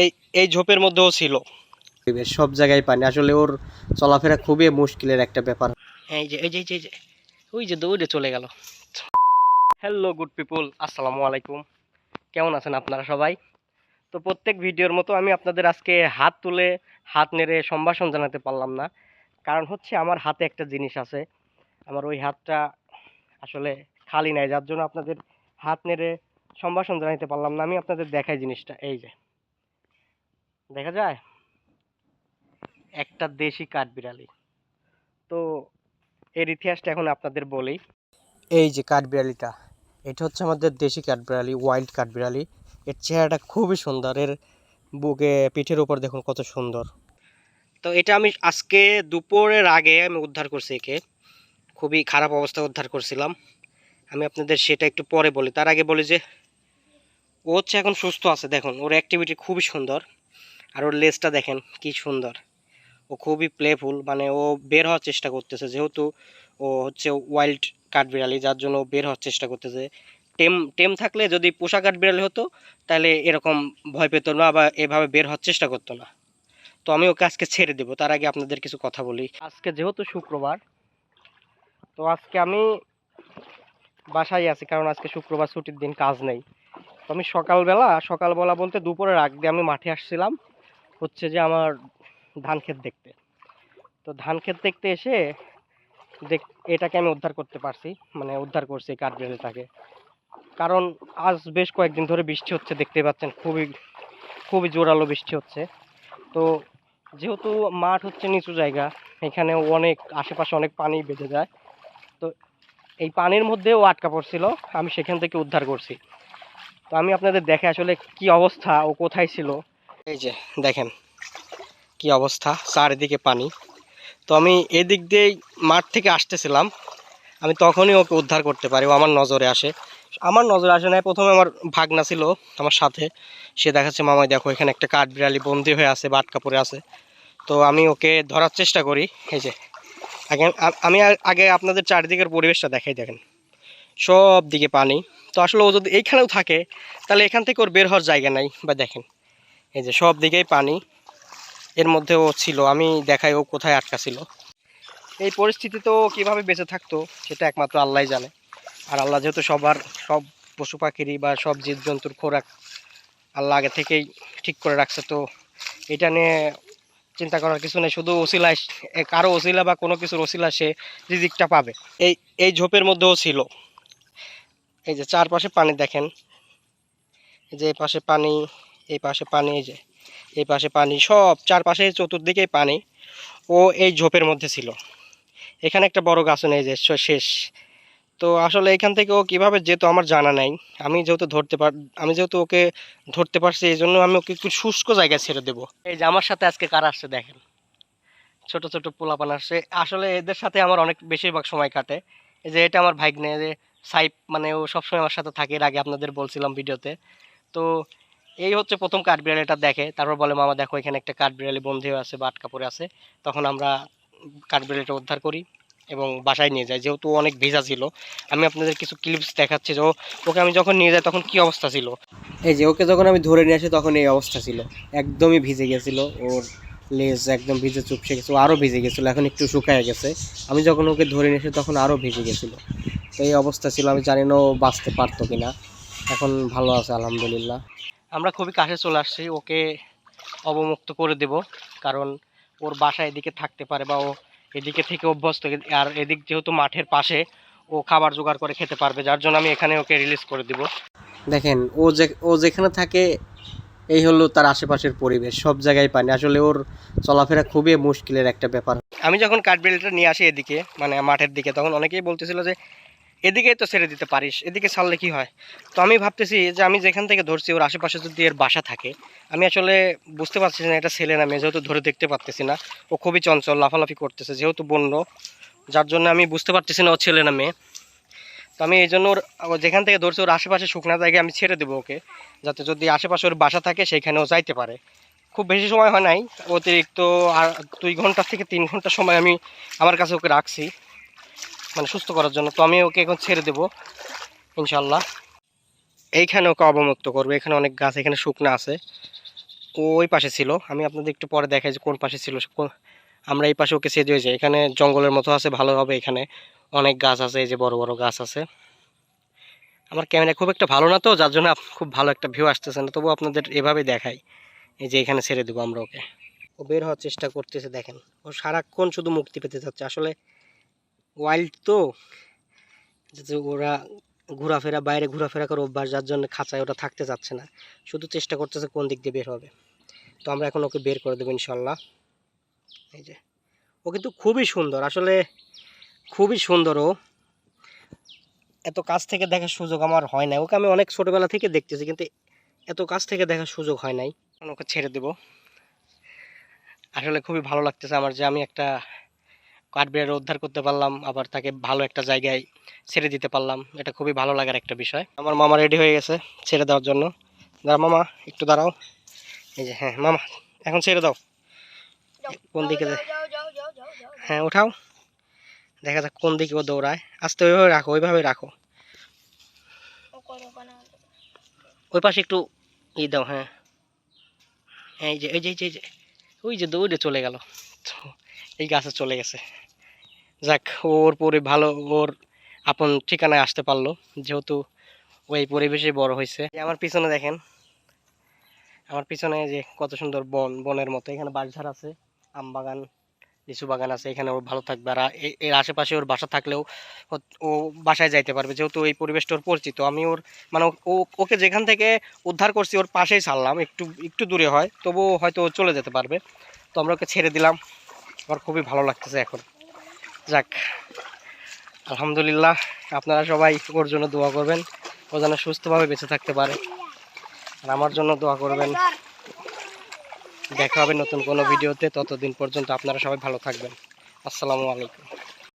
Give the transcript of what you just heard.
এই এই ঝোপের মধ্যেও ছিল। সব জায়গায় পানি, আসলে ওর চলাফেরা খুবই মুশকিলের একটা ব্যাপার। এই যে ওই যে দৌড়ে চলে গেল। হ্যালো গুড পিপল, আসসালামু আলাইকুম। কেমন আছেন আপনারা সবাই? তো প্রত্যেক ভিডিওর মতো আমি আপনাদের আজকে হাত তুলে হাত নেড়ে সম্ভাষণ জানাতে পারলাম না। কারণ হচ্ছে আমার হাতে একটা জিনিস আছে, আমার ওই হাতটা আসলে খালি নাই, যার জন্য আপনাদের হাত নেড়ে সম্ভাষণ জানাতে পারলাম না। আমি আপনাদের দেখাই জিনিসটা, এই যে দেখা যায় একটা দেশি কাঠবিড়ালি। তো এর ইতিহাসটা এখন আপনাদের বলি। এই যে কাঠবিড়ালিটা, এটা হচ্ছে আমাদের দেশি কাঠবিড়ালি, ওয়াইল্ড কাঠবিড়ালি। এর চেহারাটা খুবই সুন্দর, এর বুকে পিঠের উপর দেখুন কত সুন্দর। তো এটা আমি আজকে দুপুরের আগে আমি উদ্ধার করছি একে, খুবই খারাপ অবস্থায় উদ্ধার করছিলাম। আমি আপনাদের সেটা একটু পরে বলি, তার আগে বলি যে ও হচ্ছে এখন সুস্থ আছে। দেখুন ওর অ্যাক্টিভিটি খুবই সুন্দর, আর ওর লেজটা দেখেন কি সুন্দর। ও খুবই প্লেফুল, মানে ও বের হওয়ার চেষ্টা করতেছে, যেহেতু ও হচ্ছে ওয়াইল্ড কাঠবিড়ালি, যার জন্য ও বের হওয়ার চেষ্টা করতেছে। টেম টেম থাকলে, যদি পোষা কাঠবিড়ালি হতো তাহলে এরকম ভয় পেত না বা এভাবে বের হওয়ার চেষ্টা করতো না। তো আমি ওকে আজকে ছেড়ে দেবো, তার আগে আপনাদের কিছু কথা বলি। আজকে যেহেতু শুক্রবার, তো আজকে আমি বাসায় আছি, কারণ আজকে শুক্রবার, ছুটির দিন, কাজ নেই। তো আমি সকালবেলা বলতে দুপুরের আগ দিয়ে আমি মাঠে আসছিলাম, হচ্ছে যে আমার ধান ক্ষেত দেখতে। তো ধান ক্ষেত দেখতে এসে দেখ এটাকে আমি উদ্ধার করতে পারছি, মানে উদ্ধার করছি এই কাঠবিড়ালিটাকে। কারণ আজ বেশ কয়েকদিন ধরে বৃষ্টি হচ্ছে, দেখতে পাচ্ছেন খুবই খুবই জোরালো বৃষ্টি হচ্ছে। তো যেহেতু মাঠ হচ্ছে নিচু জায়গা, এখানে অনেক আশেপাশে অনেক পানি বেঁধে যায়। তো এই পানির মধ্যেও আটকা পড়ছিল, আমি সেখান থেকে উদ্ধার করছি। তো আমি আপনাদের দেখে আসলে কি অবস্থা, ও কোথায় ছিল। এই যে দেখেন কি অবস্থা, চারিদিকে পানি। তো আমি এদিক দিয়েই মাঠ থেকে আসতেছিলাম, আমি তখনই ওকে উদ্ধার করতে পারি, ও আমার নজরে আসে। আমার নজরে আসে না, প্রথমে আমার ভাগনা ছিল আমার সাথে, সে দেখাচ্ছে মামাই দেখো এখানে একটা কাঠবিড়ালি বন্দি হয়ে আছে বা আটকা পড়ে আছে। তো আমি ওকে ধরার চেষ্টা করি। এই যে আমি আগে আপনাদের চারিদিকের পরিবেশটা দেখাই, দেখেন সব দিকে পানি। তো আসলে ও যদি এইখানেও থাকে তাহলে এখান থেকে ওর বের হওয়ার জায়গা নাই, বা দেখেন এই যে সব দিকেই পানি, এর মধ্যে ও ছিল, আমি দেখাই ও কোথায় আটকা ছিল। এই পরিস্থিতিতে ও কীভাবে বেঁচে থাকতো সেটা একমাত্র আল্লাহই জানে। আর আল্লাহ যেহেতু সব পশু পাখিরই বা সব জীবজন্তুর খোরাক আল্লাহ আগে থেকেই ঠিক করে রাখছে, তো এটা নিয়ে চিন্তা করার কিছু নেই। শুধু ওসিলায়, কারো ওসিলা বা কোনো কিছুর ওসিলা সে রিজিকটা পাবে। এই এই ঝোপের মধ্যেও ছিল। এই যে চারপাশে পানি দেখেন, এই যে এই পাশে পানি, এই পাশে পানি, এই যে এই পাশে পানি, সব চারপাশে চতুর্দিকেই পানি। ও এই ঝোপের মধ্যে ছিল। এখানে একটা বড় গাছও নেই, যে শেষ। তো আসলে এখান থেকে ও কীভাবে যেত আমার জানা নাই। আমি যেহেতু আমি যেহেতু ওকে ধরতে পারছি, এই জন্য আমি ওকে একটু শুষ্ক জায়গায় ছেড়ে দেবো। এই যে আমার সাথে আজকে কারা আসছে দেখেন, ছোট ছোট পোলাপান আসছে। আসলে এদের সাথে আমার অনেক বেশিরভাগ সময় কাটে। এই যে এটা আমার ভাগ্নে, যে সাইপ, মানে ও সবসময় আমার সাথে থাকে, এর আগে আপনাদের বলছিলাম ভিডিওতে। তো এই হচ্ছে প্রথম কাঠবিড়ালিটা দেখে, তারপর বলে মামা দেখো এখানে একটা কাঠবিড়ালি বন্দি হয়ে আছে বা আটকা পড়ে আছে। তখন আমরা কাঠবিড়ালিটা উদ্ধার করি এবং বাসায় নিয়ে যাই, যেহেতু অনেক ভেজা ছিল। আমি আপনাদের কিছু ক্লিপস দেখাচ্ছি, যে ওকে আমি যখন নিয়ে যাই তখন কি অবস্থা ছিল। এই যে ওকে যখন আমি ধরে নিয়ে আসি তখন এই অবস্থা ছিল, একদমই ভিজে গেছিল, ওর লেজ একদম ভিজে চুপসে গেছে, আরও ভিজে গেছিলো, এখন একটু শুকায় গেছে। আমি যখন ওকে ধরে নিয়ে আসি তখন আরও ভিজে গেছিলো। তো এই অবস্থা ছিল, আমি জানি না ও বাঁচতে পারতো কিনা। এখন ভালো আছে আলহামদুলিল্লাহ। আমরা খুবই কাছে চলে আসছি, ওকে অবমুক্ত করে দেব, কারণ ওর বাসা এদিকে থাকতে পারে বা ও এদিকে থেকে অভ্যস্ত। আর এদিক যেহেতু মাঠের পাশে, ও খাবার জোগাড় করে খেতে পারবে, যার জন্য আমি এখানে ওকে রিলিজ করে দিব। দেখেন ও যেখানে থাকে এই হলো তার আশেপাশের পরিবেশ, সব জায়গায় পানি, আসলে ওর চলাফেরা খুবই মুশকিলের একটা ব্যাপার। আমি যখন কাঠবিড়ালিটা নিয়ে আসি এদিকে, মানে মাঠের দিকে, তখন অনেকেই বলতেছিল যে এদিকেই তো ছেড়ে দিতে পারিস, এদিকে ছাড়লে কি হয়। তো আমি ভাবতেছি যে আমি যেখান থেকে ধরছি ওর আশেপাশে যদি এর বাসা থাকে, আমি আসলে বুঝতে পারছি না এটা ছেলে না মেয়ে, যেহেতু ধরে দেখতে পারতেছি না। ও খুবই চঞ্চল, লাফালাফি করতেছে, যেহেতু বন্য, যার জন্য আমি বুঝতে পারতেছি না ও ছেলে না মেয়ে। তো আমি এই জন্য ওর যেখান থেকে ধরছি ওর আশেপাশে শুকনা জায়গায় আমি ছেড়ে দেবো ওকে, যাতে যদি আশেপাশে ওর বাসা থাকে সেইখানেও যাইতে পারে। খুব বেশি সময় হয় নাই, অতিরিক্ত আর 2 ঘন্টা থেকে 3 ঘন্টা সময় আমি আমার কাছে ওকে রাখছি, মানে সুস্থ করার জন্য। তো আমি ওকে এখন ছেড়ে দেবো ইনশাল্লাহ। এইখানে ওকে অবমুক্ত করবো, এখানে অনেক গাছ, এখানে শুকনো আছে, ও ওই পাশে ছিল, আমি আপনাদের একটু পরে দেখাই যে কোন পাশে ছিল। আমরা এই পাশে ওকে ছেড়ে দিয়েছি। এখানে জঙ্গলের মতো আছে, ভালো হবে। এখানে অনেক গাছ আছে, এই যে বড় বড় গাছ আছে। আমার ক্যামেরা খুব একটা ভালো না তো, যার জন্য খুব ভালো একটা ভিউ আসতেছে না, তবু আপনাদের এভাবে দেখাই। এই যে এখানে ছেড়ে দেবো আমরা ওকে। ও বের হওয়ার চেষ্টা করতেছে, দেখেন ও সারাক্ষণ শুধু মুক্তি পেতে চাচ্ছে। আসলে ওয়াইল্ড তো, যে ওরা ঘোরাফেরা, বাইরে ঘোরাফেরা করে অভ্যাস, যার জন্য খাঁচায় ওটা থাকতে চাচ্ছে না, শুধু চেষ্টা করতেছে কোন দিক দিয়ে বের হবে। তো আমরা এখন ওকে বের করে দেবো ইনশাল্লাহ। এই যে ও কিন্তু খুবই সুন্দর, আসলে খুবই সুন্দর। ও এত কাছ থেকে দেখার সুযোগ আমার হয় নাই, ওকে আমি অনেক ছোটবেলা থেকে দেখতেছি, কিন্তু এত কাছ থেকে দেখার সুযোগ হয় নাই। ওকে ছেড়ে দেব। আসলে খুবই ভালো লাগতেছে আমার যে আমি একটা কাঠবিড়ালি উদ্ধার করতে পারলাম, আবার তাকে ভালো একটা জায়গায় ছেড়ে দিতে পারলাম। এটা খুবই ভালো লাগার একটা বিষয়। আমার মামা রেডি হয়ে গেছে ছেড়ে দেওয়ার জন্য। দাঁড়া মামা, একটু দাঁড়াও। এই যে হ্যাঁ মামা, এখন ছেড়ে দাও। কোন দিকে হ্যাঁ উঠাও, দেখা যাক কোন দিকে ও দৌড়ায়। আস্তে ওইভাবে রাখো, ওইভাবে রাখো। ওই পাশে একটু দাও। হ্যাঁ হ্যাঁ, এই যে এই যে এই যে ওই যে দৌড়ে চলে গেল, এই গাছে চলে গেছে। যাক, ওর পরে ভালো, ওর আপন ঠিকানায় আসতে পারলো, যেহেতু ওই পরিবেশে বড় হয়েছে। আমার পিছনে দেখেন, আমার পিছনে যে কত সুন্দর বন, বনের মতো। এখানে বাঁশঝাড় আছে, আম বাগান, লিচু বাগান আছে। এখানে ও ভালো থাকবে। আর এর আশেপাশে ওর বাসা থাকলেও ও বাসায় যাইতে পারবে, যেহেতু এই পরিবেশটা ওর পরিচিত। আমি ওর মানে ওকে যেখান থেকে উদ্ধার করছি ওর পাশেই ছাড়লাম, একটু একটু দূরে হয়, তবুও হয়তো ও চলে যেতে পারবে। তো আমরা ওকে ছেড়ে দিলাম। আমার খুবই ভালো লাগতেছে এখন। যাক, আলহামদুলিল্লাহ। আপনারা সবাই ওর জন্য দোয়া করবেন, ও যেন সুস্থভাবে বেঁচে থাকতে পারে। আর আমার জন্য দোয়া করবেন। দেখা হবে নতুন কোনো ভিডিওতে, ততদিন পর্যন্ত আপনারা সবাই ভালো থাকবেন। আসসালামু আলাইকুম।